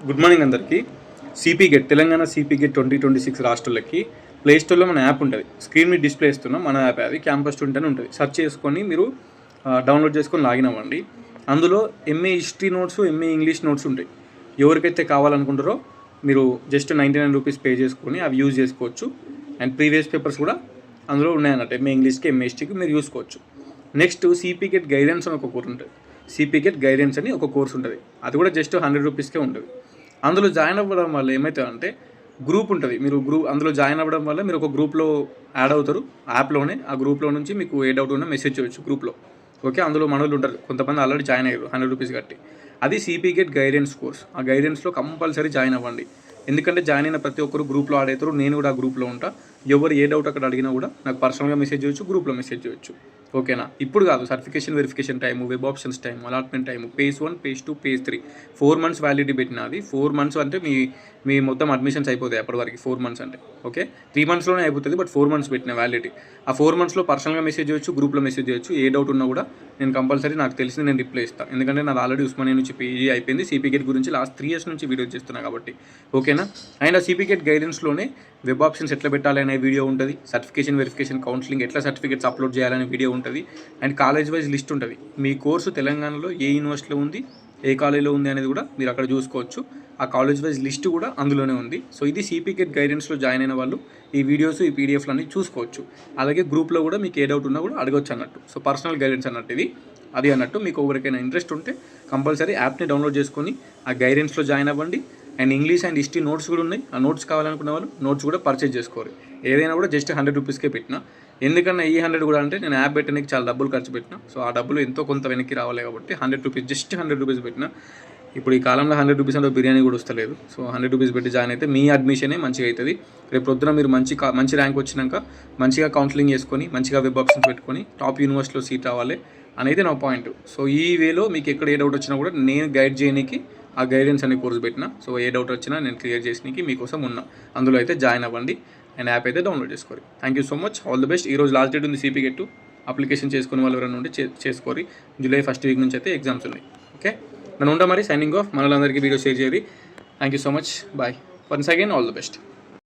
Good morning అందరికీ. CP get Telangana CP get 2026 రాష్ట్రాలకి play స్టోర్లో మన యాప్ ఉంటుంది. స్క్రీన్ మీద డిస్ప్లే ఇస్తున్నాం మన యాప్. అది క్యాంపస్ స్టూడెంట్ అని ఉంటుంది. సెర్చ్ చేసుకొని మీరు డౌన్లోడ్ చేసుకొని లాగిన్ అవ్వండి. అందులో MA history notes, MA English notes ఉంటాయి. ఎవరికైతే కావాలనుకుంటారో మీరు జస్ట్ 99 రూపీస్ పే చేసుకొని అవి యూజ్ చేసుకోవచ్చు. అండ్ ప్రీవియస్ పేపర్స్ కూడా అందులో ఉన్నాయన్నట్టు. ఎంఏ ఇంగ్లీష్కి, ఎంఏ హిస్టరీకి మీరు చూసుకోవచ్చు. నెక్స్ట్ సిపి గెట్ గైడెన్స్ అని ఒక కోర్స్ ఉంటుంది. సిపి గెట్ గైడెన్స్ అని ఒక కోర్స్ ఉంటుంది. అది కూడా జస్ట్ 100 రూపీస్కే ఉంటుంది. అందులో జాయిన్ అవ్వడం వల్ల ఏమవుతుందంటే గ్రూప్ ఉంటుంది. మీరు అందులో జాయిన్ అవ్వడం వల్ల మీరు ఒక గ్రూప్లో యాడ్ అవుతారు యాప్లోనే. ఆ గ్రూప్లో నుంచి మీకు ఏ డౌట్ ఉన్నా మెసేజ్ చేయొచ్చు గ్రూప్లో. ఓకే, అందులో మనోళ్ళు ఉంటారు, కొంతమంది ఆల్రెడీ జాయిన్ అయ్యారు 100 రూపీస్ కట్టి. అది సిపి గెట్ గైడెన్స్ కోర్స్. ఆ గైడెన్స్లో కంపల్సరీ జాయిన్ అవ్వండి. ఎందుకంటే జాయిన్ అయిన ప్రతి ఒక్కరు గ్రూప్లో యాడ్ అవుతారు. నేను కూడా ఆ గ్రూప్లో ఉంటా. ఎవరు ఏ డౌట్ అక్కడ అడిగినా కూడా నాకు పర్సనల్గా మెసేజ్ చేయొచ్చు, గ్రూప్లో మెసేజ్ చేయొచ్చు. ఓకేనా? ఇప్పుడు కాదు, certification verification time, web options time, allotment time, page 1, page 2, page 3 4 months validity పెట్టినది. 4 months అంటే మీ మొత్తం అడ్మిషన్స్ అయిపోతాయి అప్పటి వరకు. 4 months అంటే ఓకే, 3 monthsలోనే అయిపోతుంది. బట్ 4 months పెట్టిన వ్యాలిడిటీ. ఆ 4 monthsలో పర్సనల్గా మెసేజ్ చేయొచ్చు, గ్రూప్లో మెసేజ్ చేయొచ్చు. ఏ డౌట్ ఉన్నా కూడా నేను కంపల్సరీ నాకు తెలిసింది నేను రిప్లై ఇస్తాను. ఎందుకంటే నాది ఆల్రెడీ ఉస్మానియా నుంచి పీజీ అయిపోయింది. సిపి గెట్ గురించి లాస్ట్ 3 years నుంచి వీడియో చేస్తున్నా కాబట్టి. ఓకేనా? అండ్ ఆ సిపి గెట్ గైడెన్స్లోనే వెబ్ ఆప్షన్స్ ఎట్లా పెట్టాలి అనే వీడియో ఉంటుంది. సర్టిఫికేషన్ వెరిఫికేషన్ కౌన్సిలింగ్ ఎట్లా సర్టిఫికేట్స్ అప్లోడ్ చేయాలనే వీడియో ఉంటుంది. అండ్ కాలేజ్ వైజ్ లిస్ట్ ఉంటుంది. మీ కోర్సు తెలంగాణలో ఏ యూనివర్సిటీలో ఉంది, ఏ కాలేజీలో ఉంది అనేది కూడా మీరు అక్కడ చూసుకోవచ్చు. ఆ కాలేజ్ వైజ్ లిస్ట్ కూడా అందులోనే ఉంది. సో ఇది సిపి గెట్ గైడెన్స్లో జాయిన్ అయిన వాళ్ళు ఈ వీడియోస్, ఈ పీడిఎఫ్లు అన్నీ చూసుకోవచ్చు. అలాగే గ్రూప్లో కూడా మీకు ఏ డౌట్ ఉన్నా కూడా అడగొచ్చు అన్నట్టు. సో పర్సనల్ గైడెన్స్ అన్నట్టు ఇది. అది అన్నట్టు మీకు ఎవరికైనా ఇంట్రెస్ట్ ఉంటే కంపల్సరీ యాప్ని డౌన్లోడ్ చేసుకొని ఆ గైడెన్స్లో జాయిన్ అవ్వండి. And English and history notes కూడా ఉన్నాయి. ఆ నోట్స్ కావాలనుకున్న వాళ్ళు నోట్స్ కూడా పర్చేజ్ చేసుకోరు. ఏదైనా కూడా జస్ట్ 100 రూపీస్కే పెట్టిన. ఎందుకన్నా ఈ 100 కూడా అంటే నేను యాప్ పెట్టడానికి చాలా డబ్బులు ఖర్చు పెట్టిన. సో ఆ డబ్బులు ఎంతో కొంత వెనక్కి రావాలి కాబట్టి 100 రూపీస్, జస్ట్ 100 రూపీస్ పెట్టిన. ఇప్పుడు ఈ కాలంలో 100 రూపీస్ అంటే బిర్యానీ కూడా వస్తలేదు. సో 100 రూపీస్ పెట్టి జాయిన్ అయితే మీ అడ్మిషనే మంచిగా అవుతుంది. రేపు పొద్దున మీరు మంచి ర్యాంక్ వచ్చినాక మంచిగా కౌన్సిలింగ్ చేసుకొని, మంచిగా వెబ్ ఆప్షన్స్ పెట్టుకొని టాప్ యూనివర్సిటీలో సీట్ రావాలి అనేది నా పాయింట్. సో ఈ వేలో మీకు ఎక్కడ ఏ డౌట్ వచ్చినా కూడా నేను గైడ్ చేయడానికి ఆ గైడెన్స్ అనే కోర్స్ పెట్టిన. సో ఏ డౌట్ వచ్చినా నేను క్లియర్ చేసినకి మీకోసం ఉన్నా. అందులో అయితే జాయిన్ అవ్వండి అండ్ యాప్ అయితే డౌన్లోడ్ చేసుకోరు. Thank you so much, all the best. ఈరోజు లాస్ట్ డేట్ ఉంది సిపి గెట్. అప్లికేషన్ చేసుకునే వాళ్ళు ఎవరైనా ఉంటే చేసుకోరి. జూలై 1st week నుంచి అయితే ఎగ్జామ్స్ ఉన్నాయి. ఓకే, నేను ఉంటా మరి. Signing off. మనలందరికీ వీడియో షేర్ చేయాలి. Thank you so much, bye. Once again all the best.